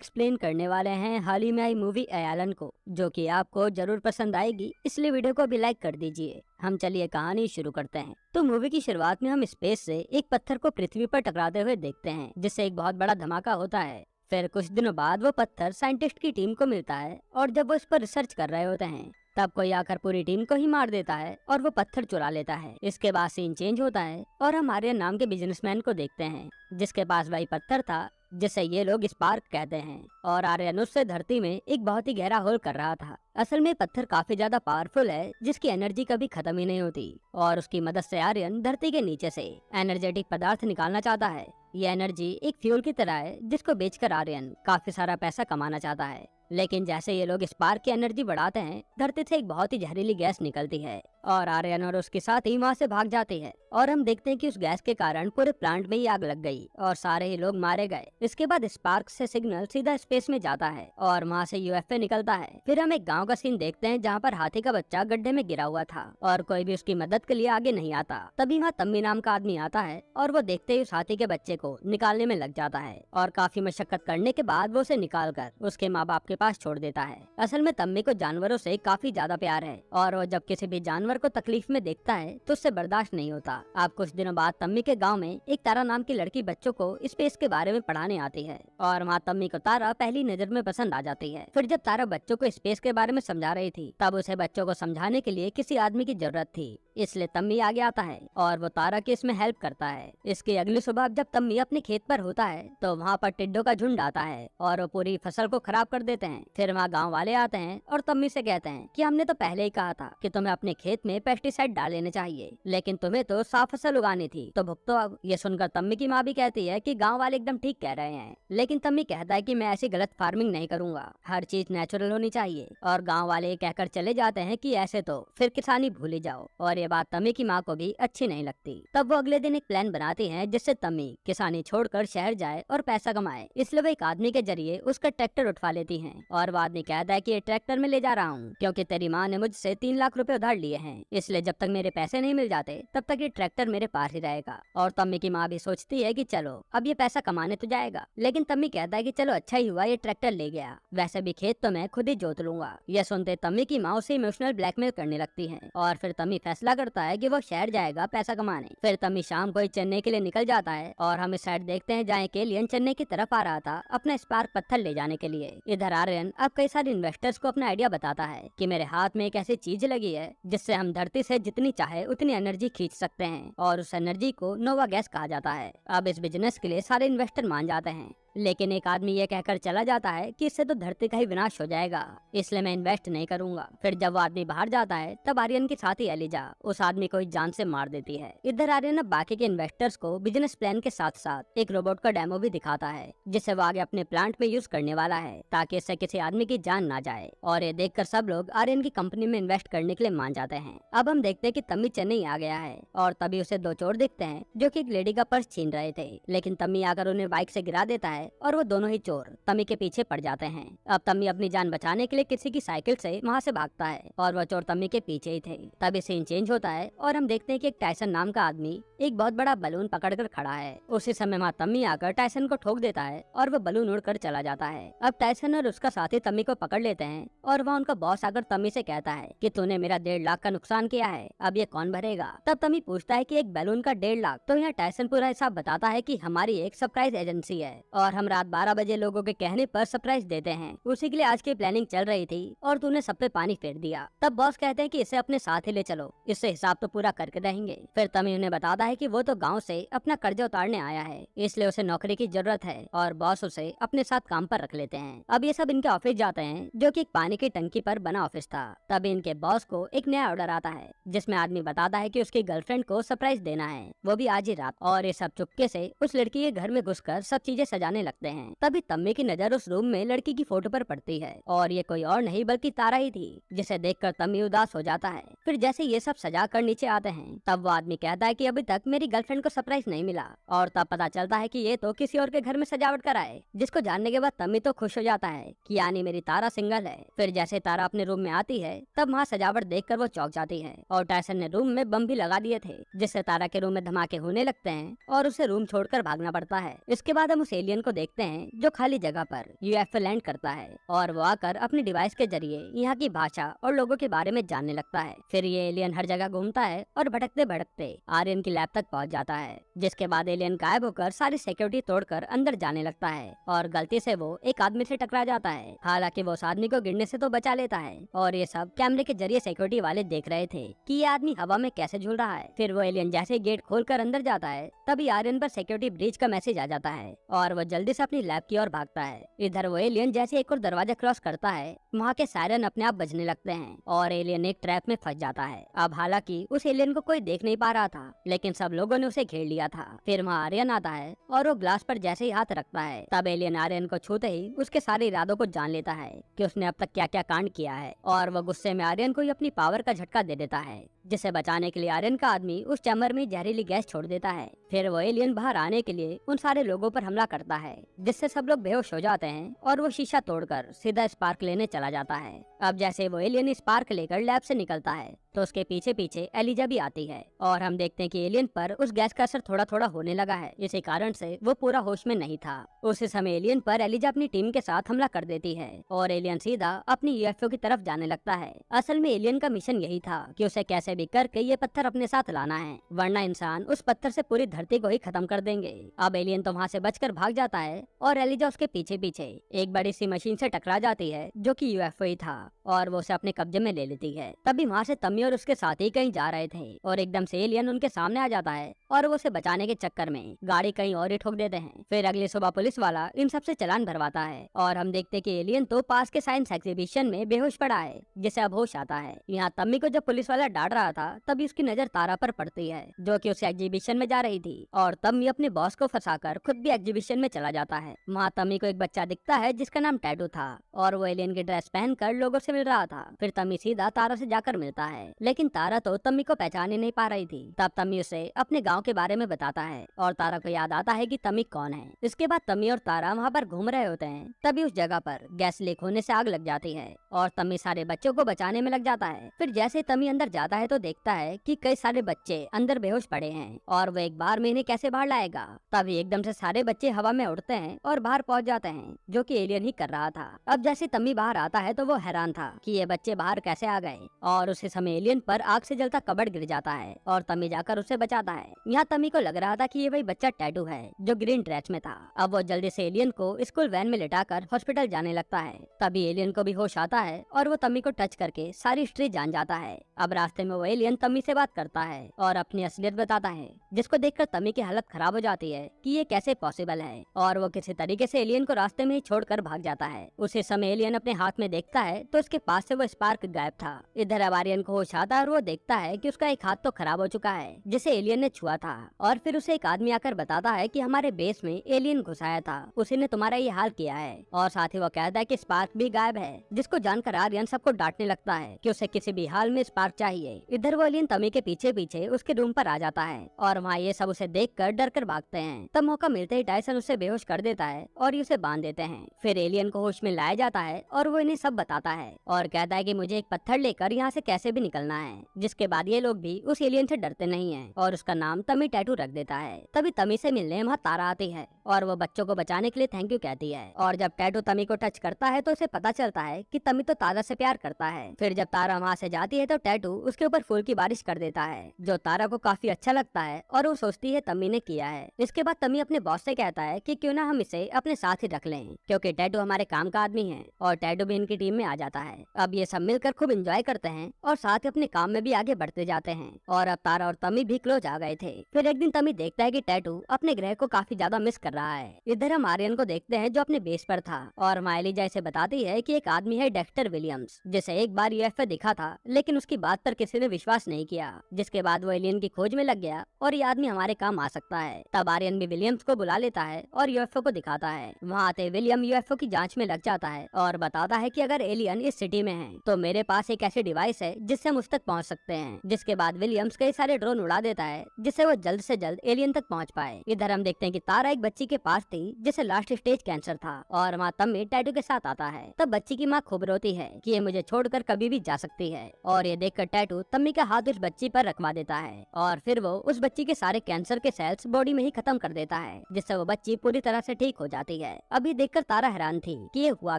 Explain करने वाले हैं हाल ही में आई मूवी एलन को, जो कि आपको जरूर पसंद आएगी, इसलिए वीडियो को अभी लाइक कर दीजिए। हम चलिए कहानी शुरू करते हैं। तो मूवी की शुरुआत में हम स्पेस से एक पत्थर को पृथ्वी पर टकराते हुए देखते हैं, जिससे एक बहुत बड़ा धमाका होता है। फिर कुछ दिनों बाद वो पत्थर साइंटिस्ट की टीम को मिलता है और जब वो इस पर रिसर्च कर रहे होते हैं तब कोई आकर पूरी टीम को ही मार देता है और वो पत्थर चुरा लेता है। इसके बाद सीन चेंज होता है और हम आर्यन नाम के बिजनेसमैन को देखते हैं, जिसके पास वही पत्थर था जिसे ये लोग स्पार्क कहते हैं, और आर्यन उससे धरती में एक बहुत ही गहरा होल कर रहा था। असल में पत्थर काफी ज्यादा पावरफुल है, जिसकी एनर्जी कभी खत्म ही नहीं होती, और उसकी मदद से आर्यन धरती के नीचे से एनर्जेटिक पदार्थ निकालना चाहता है। ये एनर्जी एक फ्यूल की तरह है, जिसको बेचकर आर्यन काफी सारा पैसा कमाना चाहता है। लेकिन जैसे ये लोग स्पार्क की एनर्जी बढ़ाते हैं, धरती से एक बहुत ही जहरीली गैस निकलती है और आर्यन और उसके साथी वहाँ से भाग जाते हैं। और हम देखते हैं कि उस गैस के कारण पूरे प्लांट में ही आग लग गई और सारे ही लोग मारे गए। इसके बाद स्पार्क से सिग्नल सीधा स्पेस में जाता है और वहाँ से यूएफओ निकलता है। फिर हम एक गाँव का सीन देखते हैं जहाँ पर हाथी का बच्चा गड्ढे में गिरा हुआ था और कोई भी उसकी मदद के लिए आगे नहीं आता। तभी वहाँ तम्मी नाम का आदमी आता है और वो देखते ही उस हाथी के बच्चे को निकालने में लग जाता है और काफी मशक्कत करने के बाद वो उसे निकाल कर उसके माँ बाप के पास छोड़ देता है। असल में तम्मी को जानवरों से काफी ज्यादा प्यार है और वो जब किसी भी जानवर को तकलीफ में देखता है तो उससे बर्दाश्त नहीं होता। अब कुछ दिनों बाद तम्मी के गांव में एक तारा नाम की लड़की बच्चों को स्पेस के बारे में पढ़ाने आती है और वहाँ तम्मी को तारा पहली नजर में पसंद आ जाती है। फिर जब तारा बच्चों को स्पेस के बारे में समझा रही थी तब उसे बच्चों को समझाने के लिए किसी आदमी की जरूरत थी, इसलिए तम्मी आगे आता है और वो तारा की इसमें हेल्प करता है। इसकी अगली सुबह जब तम्मी अपने खेत पर होता है तो वहाँ पर टिड्डों का झुंड आता है और वो पूरी फसल को खराब कर देते हैं। फिर वहाँ गांव वाले आते हैं और तम्मी से कहते हैं कि हमने तो पहले ही कहा था कि तुम्हें अपने खेत में पेस्टिसाइड डाल लेने चाहिए, लेकिन तुम्हें तो साफ फसल उगानी थी, तो भुगतो अब। ये सुनकर तम्मी की माँ भी कहती है कि गाँव वाले एकदम ठीक कह रहे हैं, लेकिन तम्मी कहता है कि मैं ऐसी गलत फार्मिंग नहीं करूंगा, हर चीज नेचुरल होनी चाहिए। और गाँव वाले ये कहकर चले जाते हैं कि ऐसे तो फिर किसानी भूल ही जाओ। और ये बात तम्मी की माँ को भी अच्छी नहीं लगती। तब वो अगले दिन एक प्लान बनाती हैं जिससे तम्मी किसानी छोड़कर शहर जाए और पैसा कमाए। इसलिए वो एक आदमी के जरिए उसका ट्रैक्टर उठवा लेती हैं और वो आदमी कहता है कि ये ट्रैक्टर में ले जा रहा हूँ क्योंकि तेरी माँ ने मुझसे 3 लाख रुपए उधार लिए हैं, इसलिए जब तक मेरे पैसे नहीं मिल जाते तब तक ये ट्रैक्टर मेरे पास ही रहेगा। और तम्मी की माँ भी सोचती है कि चलो अब ये पैसा कमाने तो जाएगा, लेकिन तम्मी कहता है कि चलो अच्छा ही हुआ ये ट्रैक्टर ले गया, वैसे भी खेत तो मैं खुद ही जोत लूंगा। यह सुनते तम्मी की माँ उसे इमोशनल ब्लैकमेल करने लगती है और फिर तम्मी फैसला करता है कि वो शहर जाएगा पैसा कमाने। फिर तम्मी शाम को चेन्नई के लिए निकल जाता है और हम इस साइड देखते हैं जहाँ एक एलियन चेन्नई की तरफ आ रहा था अपना स्पार्क पत्थर ले जाने के लिए। इधर आर्यन अब कई सारे इन्वेस्टर्स को अपना आइडिया बताता है कि मेरे हाथ में एक ऐसी चीज लगी है जिससे हम धरती से जितनी चाहे उतनी एनर्जी खींच सकते हैं और उस एनर्जी को नोवा गैस कहा जाता है। अब इस बिजनेस के लिए सारे इन्वेस्टर मान जाते हैं, लेकिन एक आदमी ये कहकर चला जाता है कि इससे तो धरती का ही विनाश हो जाएगा, इसलिए मैं इन्वेस्ट नहीं करूंगा। फिर जब वो आदमी बाहर जाता है तब आर्यन की साथी एलिजा उस आदमी को जान से मार देती है। इधर आर्यन अब बाकी के इन्वेस्टर्स को बिजनेस प्लान के साथ साथ एक रोबोट का डेमो भी दिखाता है जिसे वो आगे अपने प्लांट में यूज करने वाला है ताकि इससे किसी आदमी की जान ना जाए। और ये देखकर सब लोग आर्यन की कंपनी में इन्वेस्ट करने के लिए मान जाते हैं। अब हम देखते हैं कि तम्मी चेन्नई आ गया है और तभी उसे 2 चोर दिखते हैं जो कि एक लेडी का पर्स छीन रहे थे, लेकिन तम्मी आकर उन्हें बाइक से गिरा देता है और वो दोनों ही चोर तम्मी के पीछे पड़ जाते हैं। अब तम्मी अपनी जान बचाने के लिए किसी की साइकिल से वहाँ से भागता है और वह चोर तम्मी के पीछे ही थे। तभी सीन चेंज होता है और हम देखते हैं कि एक टाइसन नाम का आदमी एक बहुत बड़ा बलून पकड़कर खड़ा है। उसी समय वहाँ तम्मी आकर टाइसन को ठोक देता है और वह बलून उड़कर चला जाता है। अब टाइसन और उसका साथी तम्मी को पकड़ लेते हैं और वह उनका बॉस आकर तम्मी से कहता है कि तूने मेरा 1.5 लाख का नुकसान किया है, अब ये कौन भरेगा। तब तम्मी पूछता है कि एक बैलून का 1.5 लाख, तो यहाँ टाइसन पूरा हिसाब बताता है कि हमारी एक सरप्राइज एजेंसी है और हम रात 12 बजे लोगों के कहने पर सरप्राइज देते हैं, उसी के लिए आज की प्लानिंग चल रही थी और तूने सब पे पानी फेर दिया। तब बॉस कहते हैं कि इसे अपने साथ ही ले चलो, इससे हिसाब तो पूरा करके रहेंगे। फिर तम्मी उन्हें बताता है कि वो तो गाँव से अपना कर्जा उतारने आया है, इसलिए उसे नौकरी की जरूरत है और बॉस उसे अपने साथ काम पर रख लेते हैं। अब ये सब इनके ऑफिस जाते हैं जो कि एक पानी की टंकी पर बना ऑफिस था। तब इनके बॉस को एक नया ऑर्डर आता है जिसमें आदमी बताता है कि उसकी गर्लफ्रेंड को सरप्राइज देना है, वो भी आज ही रात। और ये सब चुपके से उस लड़की के घर में घुसकर सब चीजें सजाने लगते हैं। तभी तम्मी की नजर उस रूम में लड़की की फोटो पर पड़ती है और ये कोई और नहीं बल्कि तारा ही थी, जिसे देखकर तम्मी उदास हो जाता है। फिर जैसे ये सब सजा कर नीचे आते हैं तब वो आदमी कहता है कि अभी तक मेरी गर्लफ्रेंड को सरप्राइज नहीं मिला और तब पता चलता है कि ये तो किसी और के घर में सजावट कराए, जिसको जानने के बाद तम्मी तो खुश हो जाता है कि यानी मेरी तारा सिंगल है। फिर जैसे तारा अपने रूम में आती है तब वहाँ सजावट देखकर वो चौंक जाती है और टाइसन ने रूम में बम भी लगा दिए थे, जिससे तारा के रूम में धमाके होने लगते हैं और उसे रूम छोड़कर भागना पड़ता है। इसके बाद हम उस एलियन को देखते हैं जो खाली जगह पर यूएफओ लैंड करता है और वो आकर अपने डिवाइस के जरिए यहाँ की भाषा और लोगों के बारे में जानने लगता है। फिर ये एलियन हर जगह घूमता है और भटकते भटकते आर्यन की लैब तक पहुँच जाता है, जिसके बाद एलियन गायब होकर सारी सिक्योरिटी तोड़कर अंदर जाने लगता है और गलती से वो एक आदमी से टकरा जाता है। हालांकि वो उस आदमी को गिरने से तो बचा लेता है और ये सब कैमरे के जरिए सिक्योरिटी वाले देख रहे थे कि ये आदमी हवा में कैसे झूल रहा है। फिर वो एलियन जैसे गेट खोलकर अंदर जाता है तभी आर्यन पर सिक्योरिटी ब्रीच का मैसेज आ जाता है और वो जल्दी से अपनी लैब की ओर भागता है। इधर वो एलियन जैसे एक और दरवाजा क्रॉस करता है, वहाँ के सायरन अपने आप बजने लगते हैं और एलियन एक ट्रैप में फंस जाता है। अब हालांकि उस एलियन को कोई देख नहीं पा रहा था, लेकिन सब लोगों ने उसे घेर लिया था। फिर वहाँ आर्यन आता है और वो ग्लास पर जैसे ही हाथ रखता है तब एलियन आर्यन को छूते ही उसके सारे इरादों को जान लेता है कि उसने अब तक क्या क्या कांड किया है और वो गुस्से में आर्यन को ही अपनी पावर का झटका दे देता है, जिसे बचाने के लिए आर्यन का आदमी उस चैम्बर में जहरीली गैस छोड़ देता है। फिर वो एलियन बाहर आने के लिए उन सारे लोगों पर हमला करता है, जिससे सब लोग बेहोश हो जाते हैं और वो शीशा तोड़कर सीधा स्पार्क लेने चला जाता है। अब जैसे वो एलियन स्पार्क लेकर लैब से निकलता है तो उसके पीछे पीछे एलिजा भी आती है और हम देखते हैं कि एलियन पर उस गैस का असर थोड़ा थोड़ा होने लगा है, इसी कारण से वो पूरा होश में नहीं था। उसी समय एलियन पर एलिजा अपनी टीम के साथ हमला कर देती है और एलियन सीधा अपनी यूएफओ की तरफ जाने लगता है। असल में एलियन का मिशन यही था कि उसे कैसे भी करके ये पत्थर अपने साथ लाना है, वरना इंसान उस पत्थर से पूरी धरती को ही खत्म कर देंगे। अब एलियन तो वहाँ से बचकर भाग जाता है और एलिजा उसके पीछे पीछे एक बड़ी सी मशीन से टकरा जाती है जो कि यूएफओ ही था और वो उसे अपने कब्जे में ले लेती है। तभी वहाँ से तम्मी और उसके साथी कहीं जा रहे थे और एकदम से एलियन उनके सामने आ जाता है और वो उसे बचाने के चक्कर में गाड़ी कहीं और ही ठोक देते हैं। फिर अगली सुबह पुलिस वाला इन सबसे चालान भरवाता है और हम देखते कि एलियन तो पास के साइंस एग्जीबिशन में बेहोश पड़ा है, जिसे अब होश आता है। यहाँ तम्मी को जब पुलिस वाला डांट रहा था तभी उसकी नजर तारा पर पड़ती है, जो कि उस एग्जीबिशन में जा रही थी और तम्मी अपने बॉस को फंसाकर खुद भी एग्जीबिशन में चला जाता है। वहाँ तम्मी को एक बच्चा दिखता है जिसका नाम टैटू था और वो एलियन की ड्रेस पहनकर लोगों से मिल रहा था। फिर तम्मी सीधा तारा से जाकर मिलता है, लेकिन तारा तो तम्मी को पहचान ही नहीं पा रही थी। तब तम्मी उसे अपने गाँव के बारे में बताता है और तारा को याद आता है कि तम्मी कौन है। इसके बाद तम्मी और तारा वहाँ पर घूम रहे होते हैं, तभी उस जगह पर गैस लीक होने से आग लग जाती है और तम्मी सारे बच्चों को बचाने में लग जाता है। फिर जैसे तम्मी अंदर जाता है तो देखता है कि कई सारे बच्चे अंदर बेहोश पड़े हैं और वो एक बार में इन्हें कैसे बाहर लाएगा। तभी एकदम से सारे बच्चे हवा में उड़ते हैं और बाहर पहुंच जाते हैं, जो कि एलियन ही कर रहा था। अब जैसे तम्मी बाहर आता है तो वो हैरान था कि ये बच्चे बाहर कैसे आ गए और उसी समय एलियन पर आग से जलता कबड़ गिर जाता है और तम्मी जाकर उसे बचाता है। यहाँ तम्मी को लग रहा था कि ये वही बच्चा टैटू है जो ग्रीन ड्रेस में था। अब वो जल्दी से एलियन को स्कूल वैन में लिटाकर हॉस्पिटल जाने लगता है। तभी एलियन को भी होश आता है और वो तम्मी को टच करके सारी हिस्ट्री जान जाता है। अब रास्ते में वो एलियन तम्मी से बात करता है और अपनी असलियत बताता है, जिसको देखकर तम्मी की हालत खराब हो जाती है कि ये कैसे पॉसिबल है और वो किसी तरीके से एलियन को रास्ते में ही छोड़कर भाग जाता है। उसी समय एलियन अपने हाथ में देखता है तो उसके पास से वो स्पार्क गायब था। इधर अब आर्यन को होश आता है और वो देखता है कि उसका एक हाथ तो खराब हो चुका है जिसे एलियन ने छुआ था और फिर उसे एक आदमी आकर बताता है कि हमारे बेस में एलियन घुसाया था, उसी ने तुम्हारा ये हाल किया है। और साथ ही वो कहता है कि स्पार्क भी गायब है, जिसको जानकर आर्यन सबको डांटने लगता है कि उसे किसी भी हाल में स्पार्क चाहिए। इधर वो एलियन तम्मी के पीछे पीछे उसके रूम पर आ जाता है और वहाँ ये सब उसे देखकर डर कर भागते हैं। तब मौका मिलते ही टाइसन उसे बेहोश कर देता है और उसे बांध देते हैं। फिर एलियन को होश में लाया जाता है और वो इन्हें सब बताता है और कहता है कि मुझे एक पत्थर लेकर यहाँ से कैसे भी निकलना है, जिसके बाद ये लोग भी उस एलियन से डरते नहीं है और उसका नाम तम्मी टैटू रख देता है। तभी तम्मी से मिलने वहाँ तारा आती है और वो बच्चों को बचाने के लिए थैंक यू कहती है और जब टैटू तम्मी को टच करता है तो उसे पता चलता है कि तम्मी तो तारा से प्यार करता है। फिर जब तारा वहाँ से जाती है तो टैटू उसके ऊपर फूल की बारिश कर देता है, जो तारा को काफी अच्छा लगता है और वो सोचती है तम्मी ने किया है। इसके बाद तम्मी अपने बॉस से कहता है कि क्यों ना हम इसे अपने साथ ही रख लें, क्योंकि टैटू हमारे काम का आदमी है और टैटू भी इनकी टीम में आ जाता है। अब ये सब मिलकर खूब एंजॉय करते हैं और साथ ही अपने काम में भी आगे बढ़ते जाते हैं और अब तारा और तम्मी भी क्लोज आ गए थे। फिर एक दिन तम्मी देखता है कि टैटू अपने ग्रह को काफी ज्यादा मिस कर रहा है। इधर हम आर्यन को देखते हैं जो अपने बेस पर था और माइलीजा इसे बताती है कि एक आदमी है डेक्टर विलियम्स, जिसे एक बार यूएफओ दिखा था लेकिन उसकी बात पर किसी ने विश्वास नहीं किया, जिसके बाद वो एलियन की खोज में लग गया और ये आदमी हमारे काम आ सकता है। तब आर्यन भी विलियम्स को बुला लेता है और यूएफओ को दिखाता है। वहाँ आते विलियम यूएफओ की जांच में लग जाता है और बताता है कि अगर एलियन इस सिटी में हैं, तो मेरे पास एक ऐसी डिवाइस है जिससे हम उस तक पहुंच सकते हैं। जिसके बाद विलियम्स कई सारे ड्रोन उड़ा देता है जिससे वो जल्द से जल्द एलियन तक पहुंच पाए। इधर हम देखते हैं कि तारा एक बच्ची के पास थी जिसे लास्ट स्टेज कैंसर था और वहाँ तम्मी टैटू के साथ आता है। तब बच्ची की माँ खूब रोती है कि ये मुझे छोड़कर कभी भी जा सकती है और ये देखकर टैटू तम्मी का हाथ उस बच्ची पर रखवा देता है और फिर वो उस बच्ची के सारे कैंसर के सेल्स बॉडी में ही खत्म कर देता है जिससे वो बच्ची पूरी तरह से ठीक हो जाती है। अभी देखकर तारा हैरान थी कि ये हुआ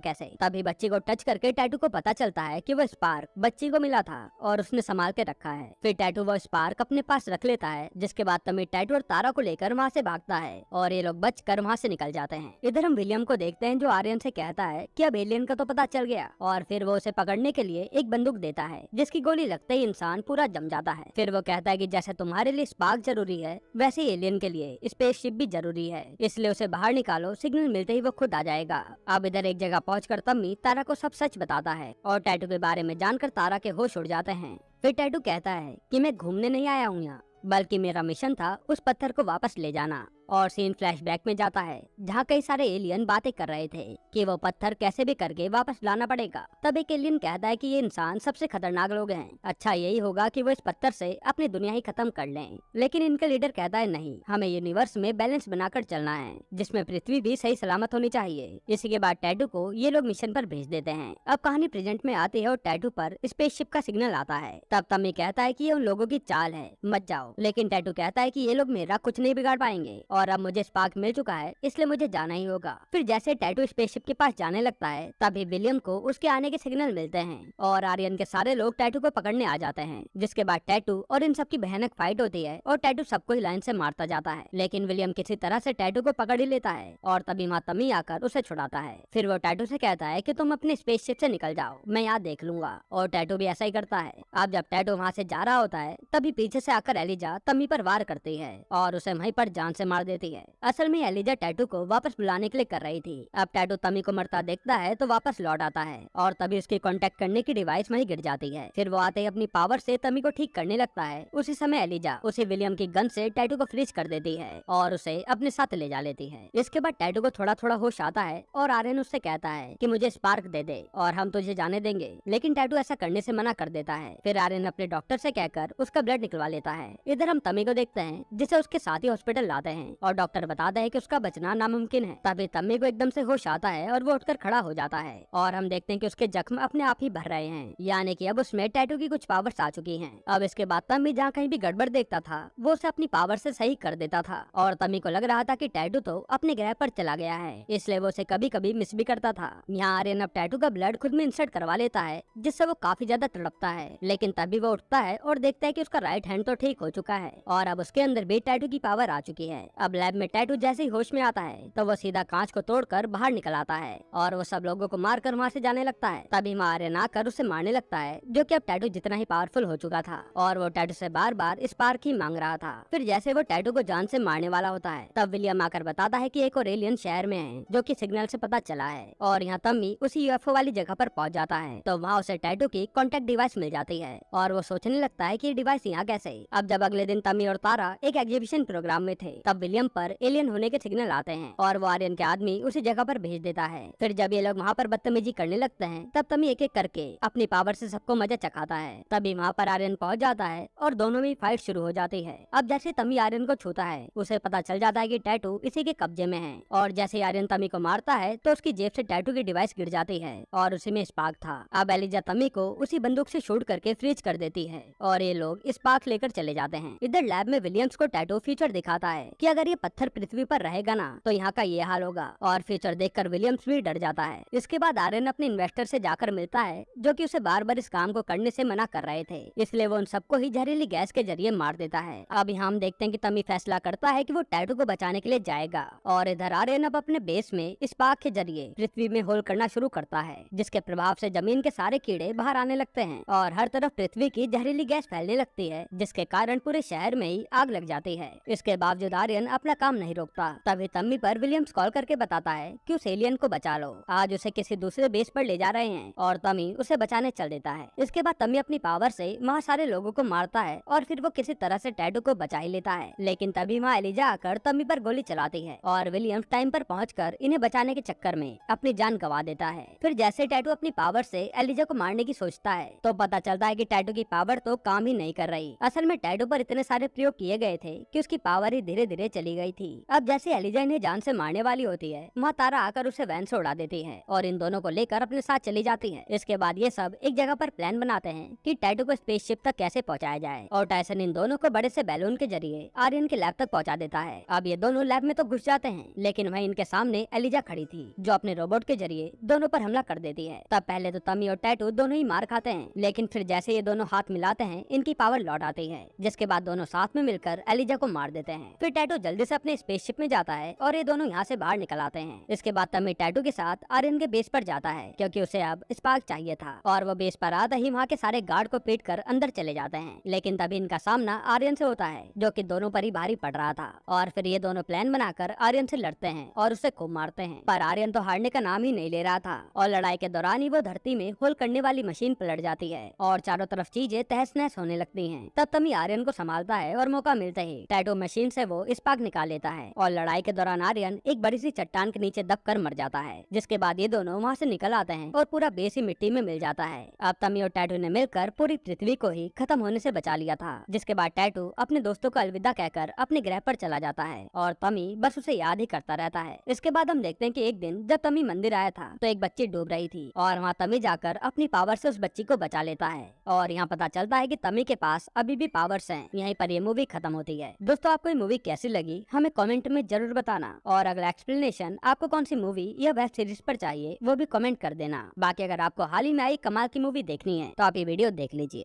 कैसे। तभी बच्ची को टच करके टैटू को पता चलता है कि वो स्पार्क बच्ची को मिला था और उसने संभाल के रखा है। फिर टैटू वो स्पार्क अपने पास रख लेता है जिसके बाद तम्मी टैटू और तारा को लेकर वहाँ से भागता है और ये लोग बचकर वहाँ से निकल जाते हैं। इधर हम विलियम को देखते हैं जो आर्यन से कहता है कि अब एलियन का तो पता चल गया और फिर वो उसे पकड़ने के लिए एक बंदूक देता है जिसकी गोली लगते ही इंसान पूरा जम जाता है। फिर वो कहता है कि जैसे तुम्हारे लिए स्पार्क जरूरी है वैसे ही एलियन के लिए स्पेसशिप भी जरूरी है, इसलिए उसे बाहर निकालो, सिग्नल मिलते ही वो खुद आ जाएगा। अब इधर एक जगह पहुंचकर तम्मी तारा को सब सच बताता है और टैटू के बारे में जानकर तारा के होश उड़ जाते हैं। फिर टैटू कहता है कि मैं घूमने नहीं आया हूँ यहाँ, बल्कि मेरा मिशन था उस पत्थर को वापस ले जाना। और सीन फ्लैशबैक में जाता है जहाँ कई सारे एलियन बातें कर रहे थे कि वो पत्थर कैसे भी करके वापस लाना पड़ेगा। तब एक एलियन कहता है कि ये इंसान सबसे खतरनाक लोग हैं, अच्छा यही होगा कि वो इस पत्थर से अपनी दुनिया ही खत्म कर लें। लेकिन इनका लीडर कहता है नहीं, हमें यूनिवर्स में बैलेंस बनाकर चलना है जिसमें पृथ्वी भी सही सलामत होनी चाहिए। इसी के बाद टैटू को ये लोग मिशन पर भेज देते हैं। अब कहानी प्रेजेंट में आती है और टैटू पर स्पेसशिप का सिग्नल आता है। तब तम्मी कहता है कि ये उन लोगों की चाल है, मत जाओ। लेकिन टैटू कहता है कि ये लोग मेरा कुछ नहीं बिगाड़ पाएंगे और अब मुझे स्पार्क मिल चुका है इसलिए मुझे जाना ही होगा। फिर जैसे टैटू स्पेसशिप के पास जाने लगता है तभी विलियम को उसके आने के सिग्नल मिलते हैं और आर्यन के सारे लोग टैटू को पकड़ने आ जाते हैं। जिसके बाद टैटू और इन सब की भयानक फाइट होती है और टैटू सबको ही लाइन से मारता जाता है। लेकिन विलियम किसी तरह से टैटू को पकड़ ही लेता है और तभी वहाँ तम्मी आकर उसे छुड़ाता है। फिर वो टैटू से कहता है कि तुम अपने स्पेसशिप से निकल जाओ, मैं यहाँ देख लूंगा। और टैटू भी ऐसा ही करता है। अब जब टैटू वहाँ से जा रहा होता है तभी पीछे से आकर एलिजा तम्मी पर वार करती है और उसे वहीं पर जान से मार देती है। असल में एलिजा टैटू को वापस बुलाने के लिए कर रही थी। अब टैटू तम्मी को मरता देखता है तो वापस लौट आता है और तभी उसकी कांटेक्ट करने की डिवाइस वहीं गिर जाती है। फिर वो आते ही अपनी पावर से तम्मी को ठीक करने लगता है। उसी समय एलिजा उसे विलियम की गन से टैटू को फ्रीज कर देती है और उसे अपने साथ ले जा लेती है। इसके बाद टैटू को थोड़ा थोड़ा होश आता है और आर्यन उससे कहता है कि मुझे स्पार्क दे दे और हम तुझे जाने देंगे, लेकिन टैटू ऐसा करने से मना कर देता है। फिर आर्यन अपने डॉक्टर से कहकर उसका ब्लड निकलवा लेता है। इधर हम तम्मी को देखते हैं जिसे उसके साथी हॉस्पिटल लाते हैं और डॉक्टर बताता है कि उसका बचना नामुमकिन है। तभी तम्मी को एकदम से होश आता है और वो उठकर खड़ा हो जाता है और हम देखते हैं कि उसके जख्म अपने आप ही भर रहे हैं, यानी कि अब उसमें टैटू की कुछ पावर्स आ चुकी हैं। अब इसके बाद तम्मी जहाँ कहीं भी गड़बड़ देखता था वो उसे अपनी पावर से सही कर देता था और तम्मी को लग रहा था कि टैटू तो अपने ग्रह पर चला गया है, इसलिए वो उसे कभी कभी मिस भी करता था। यहाँ आर्यन अब टैटू का ब्लड खुद में इंसर्ट करवा लेता है जिससे वो काफी ज्यादा तड़पता है, लेकिन तभी वो उठता है और देखता है कि उसका राइट हैंड तो ठीक हो चुका है और अब उसके अंदर भी टैटू की पावर आ चुकी है। अब लैब में टैटू जैसे ही होश में आता है तो वो सीधा कांच को तोड़कर बाहर निकल आता है और वो सब लोगों को मारकर वहाँ से जाने लगता है। तभी आर्यन आकर उसे मारने लगता है जो कि अब टैटू जितना ही पावरफुल हो चुका था और वो टैटू से बार बार स्पार्क ही मांग रहा था। फिर जैसे वो टैटू को जान से मारने वाला होता है तब विलियम आकर बताता है कि एक और एलियन शहर में है जो कि सिग्नल से पता चला है और यहाँ तम्मी उसी यूएफओ वाली जगह पर पहुंच जाता है। तो वहाँ उसे टैटू की कॉन्टेक्ट डिवाइस मिल जाती है और वो सोचने लगता है कि ये डिवाइस यहाँ कैसे। अब जब अगले दिन तम्मी और तारा एक एग्जीबिशन प्रोग्राम में थे तब विलियम पर एलियन होने के सिग्नल आते हैं और वो आर्यन के आदमी उसी जगह पर भेज देता है। फिर जब ये लोग वहाँ पर बदतमीजी करने लगते हैं तब तम्मी एक एक करके अपनी पावर से सबको मजा चखाता है। तभी वहाँ पर आर्यन पहुँच जाता है और दोनों में फाइट शुरू हो जाती है। अब जैसे तम्मी आर्यन को छूता है उसे पता चल जाता है कि टैटू इसी के कब्जे में है और जैसे आर्यन तम्मी को मारता है तो उसकी जेब से टैटू की डिवाइस गिर जाती है और उसी में स्पार्क था। अब एलिजा तम्मी को उसी बंदूक से शूट करके फ्रीज कर देती है और ये लोग स्पार्क लेकर चले जाते हैं। इधर लैब में विलियम्स को टैटू फ्यूचर दिखाता है कि अगर ये पत्थर पृथ्वी पर रहेगा ना तो यहाँ का ये हाल होगा और फ्यूचर देखकर विलियम्स भी डर जाता है। इसके बाद आर्यन अपने इन्वेस्टर से जाकर मिलता है जो कि उसे बार बार इस काम को करने से मना कर रहे थे, इसलिए वो उन सबको ही जहरीली गैस के जरिए मार देता है। अब यहाँ हम देखते हैं कि तम्मी फैसला करता है कि वो टैटू को बचाने के लिए जाएगा और इधर आर्यन अब अपने बेस में स्पार्क के जरिए पृथ्वी में होल करना शुरू करता है जिसके प्रभाव से जमीन के सारे कीड़े बाहर आने लगते हैं और हर तरफ पृथ्वी की जहरीली गैस फैलने लगती है जिसके कारण पूरे शहर में ही आग लग जाती है। इसके बावजूद आर्यन आर्यन अपना काम नहीं रोकता। तभी तम्मी पर विलियम्स कॉल करके बताता है कि उस एलियन को बचा लो, आज उसे किसी दूसरे बेस पर ले जा रहे हैं, और तमी उसे बचाने चल देता है। इसके बाद तमी अपनी पावर से वहाँ सारे लोगों को मारता है और फिर वो किसी तरह से टैटू को बचा ही लेता है। लेकिन तभी वहाँ एलिजा आकर तमी पर गोली चलाती है और विलियम्स टाइम पर पहुंचकर इन्हें बचाने के चक्कर में अपनी जान गंवा देता है। फिर जैसे टैटू अपनी पावर से एलिजा को मारने की सोचता है तो पता चलता है कि टैटू की पावर तो काम ही नहीं कर रही। असल में टैटू पर इतने सारे प्रयोग किए गए थे कि उसकी पावर ही धीरे धीरे चली गई थी। अब जैसे एलिजा इन्हें जान से मारने वाली होती है, वहाँ तारा आकर उसे वैन से उड़ा देती है और इन दोनों को लेकर अपने साथ चली जाती है। इसके बाद ये सब एक जगह पर प्लान बनाते हैं कि टैटू को स्पेसशिप तक कैसे पहुंचाया जाए, और टायसन इन दोनों को बड़े से बैलून के जरिए आर्यन के लैब तक पहुंचा देता है। अब ये दोनों लैब में तो घुस जाते हैं, लेकिन वहीं इनके सामने एलिजा खड़ी थी जो अपने रोबोट के जरिए दोनों पर हमला कर देती है। तब पहले तो तमी और टैटू दोनों ही मार खाते हैं, लेकिन फिर जैसे ये दोनों हाथ मिलाते हैं इनकी पावर लौट आती है, जिसके बाद दोनों साथ में मिलकर एलिजा को मार देते हैं। फिर टैटू जल्दी से अपने स्पेसशिप में जाता है और ये दोनों यहाँ से बाहर निकल आते हैं। इसके बाद तमी टैटू के साथ आर्यन के बेस पर जाता है क्योंकि उसे अब स्पार्क चाहिए था, और वो बेस पर आते ही वहाँ के सारे गार्ड को पीट कर अंदर चले जाते हैं। लेकिन तभी इनका सामना आर्यन से होता है जो कि दोनों पर ही भारी पड़ रहा था, और फिर ये दोनों प्लान बनाकर आर्यन से लड़ते हैं और उसे खूब मारते हैं। पर आर्यन तो हारने का नाम ही नहीं ले रहा था, और लड़ाई के दौरान ही वो धरती में होल करने वाली मशीन पलट जाती है और चारों तरफ चीजें तहस नहस होने लगती हैं। तब तमी आर्यन को संभालता है और मौका मिलते ही टैटू मशीन से वो स्पार्क निकाल लेता है, और लड़ाई के दौरान आर्यन एक बड़ी सी चट्टान के नीचे दब कर मर जाता है। जिसके बाद ये दोनों वहाँ से निकल आते हैं और पूरा बेस ही मिट्टी में मिल जाता है। अब तमी और टैटू ने मिलकर पूरी पृथ्वी को ही खत्म होने से बचा लिया था। जिसके बाद टैटू अपने दोस्तों को अलविदा कहकर अपने ग्रह पर चला जाता है और तमी बस उसे याद ही करता रहता है। इसके बाद हम देखते हैं कि एक दिन जब तमी मंदिर आया था तो एक बच्ची डूब रही थी, और वहाँ तमी जाकर अपनी पावर से उस बच्ची को बचा लेता है, और यहाँ पता चलता है कि तमी के पास अभी भी पावर्स हैं। यहीं पर ये मूवी खत्म होती है। दोस्तों, आपको ये मूवी कैसी लगी हमें कमेंट में जरूर बताना, और अगला एक्सप्लेनेशन आपको कौन सी मूवी या वेब सीरीज पर चाहिए वो भी कमेंट कर देना। बाकी अगर आपको हाल ही में आई कमाल की मूवी देखनी है तो आप ये वीडियो देख लीजिए।